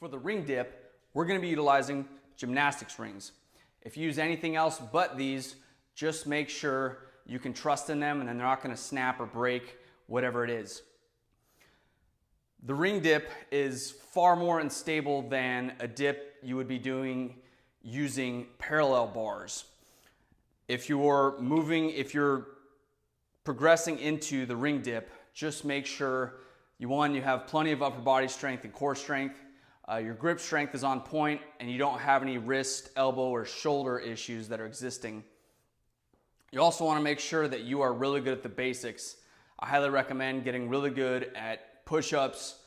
For the ring dip, we're going to be utilizing gymnastics rings. If you use anything else but these, just make sure you can trust in them and then they're not going to snap or break, whatever it is. The ring dip is far more unstable than a dip you would be doing using parallel bars. If you're progressing into the ring dip, just make sure you have plenty of upper body strength and core strength. Your grip strength is on point and you don't have any wrist, elbow, or shoulder issues that are existing. You also want to make sure that you are really good at the basics. I highly recommend getting really good at push-ups,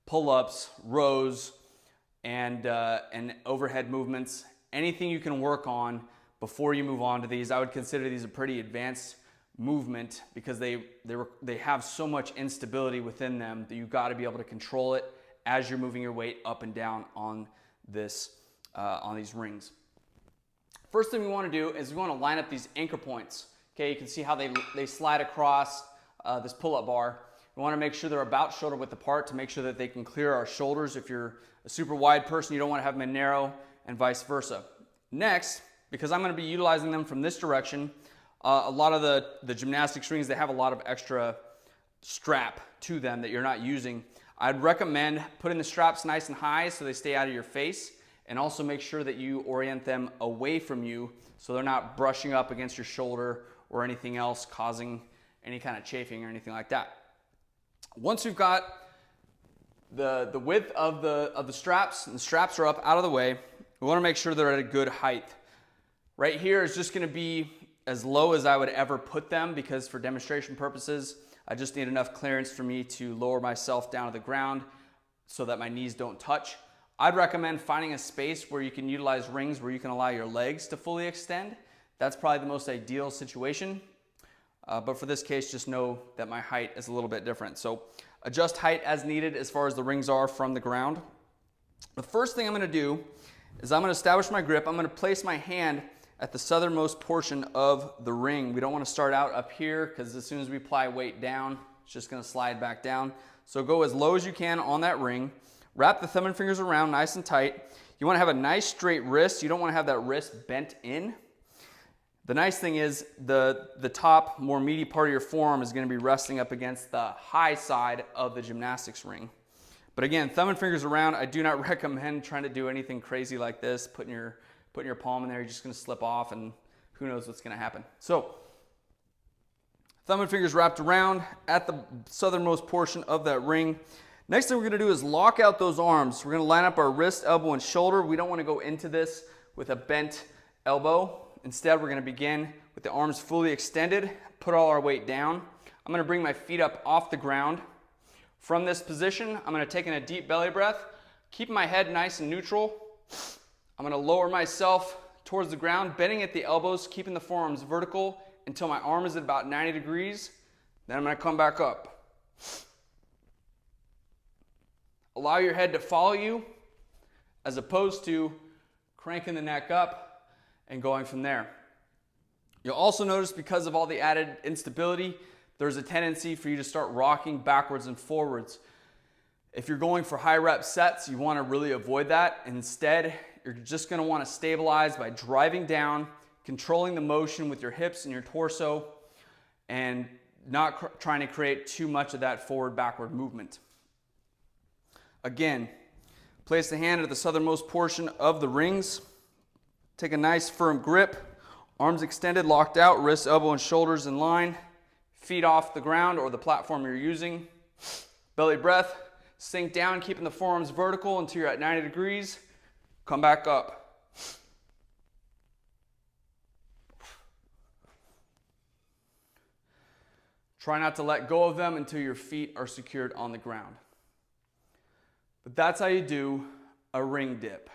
pull-ups, rows, and overhead movements. Anything you can work on before you move on to these. I would consider these a pretty advanced movement because they have so much instability within them that you've got to be able to control it as you're moving your weight up and down on these rings. First thing we want to do is we want to line up these anchor points. Okay, you can see how they slide across this pull-up bar. We want to make sure they're about shoulder width apart to make sure that they can clear our shoulders. If you're a super wide person, you don't want to have them in narrow, and vice versa. Next, because I'm going to be utilizing them from this direction, a lot of the gymnastics rings, they have a lot of extra strap to them that you're not using. I'd recommend putting the straps nice and high so they stay out of your face, and also make sure that you orient them away from you so they're not brushing up against your shoulder or anything else causing any kind of chafing or anything like that. Once you've got the width of the straps, and the straps are up out of the way, we want to make sure they're at a good height. Right here is just going to be as low as I would ever put them because for demonstration purposes, I just need enough clearance for me to lower myself down to the ground so that my knees don't touch. I'd recommend finding a space where you can utilize rings where you can allow your legs to fully extend. That's probably the most ideal situation. But for this case, just know that my height is a little bit different. So adjust height as needed as far as the rings are from the ground. The first thing I'm going to do is I'm going to establish my grip. I'm going to place my hand at the southernmost portion of the ring. We don't want to start out up here because as soon as we apply weight down, it's just going to slide back down. So go as low as you can on that ring. Wrap the thumb and fingers around nice and tight. You want to have a nice straight wrist. You don't want to have that wrist bent in. The nice thing is the top, more meaty part of your forearm is going to be resting up against the high side of the gymnastics ring. But again, thumb and fingers around. I do not recommend trying to do anything crazy like this. Putting your palm in there, you're just going to slip off and who knows what's going to happen. So thumb and fingers wrapped around at the southernmost portion of that ring. Next thing we're going to do is lock out those arms. We're going to line up our wrist, elbow, and shoulder. We don't want to go into this with a bent elbow. Instead, we're going to begin with the arms fully extended, put all our weight down. I'm going to bring my feet up off the ground. From this position, I'm going to take in a deep belly breath, keep my head nice and neutral. I'm going to lower myself towards the ground, bending at the elbows, keeping the forearms vertical until my arm is at about 90 degrees. Then I'm going to come back up. Allow your head to follow you as opposed to cranking the neck up and going from there. You'll also notice because of all the added instability, there's a tendency for you to start rocking backwards and forwards. If you're going for high rep sets, you want to really avoid that. Instead, you're just going to want to stabilize by driving down, controlling the motion with your hips and your torso, and not trying to create too much of that forward-backward movement. Again, place the hand at the southernmost portion of the rings. Take a nice firm grip, arms extended, locked out, wrists, elbow, and shoulders in line, feet off the ground or the platform you're using. Belly breath, sink down, keeping the forearms vertical until you're at 90 degrees. Come back up. Try not to let go of them until your feet are secured on the ground. But that's how you do a ring dip.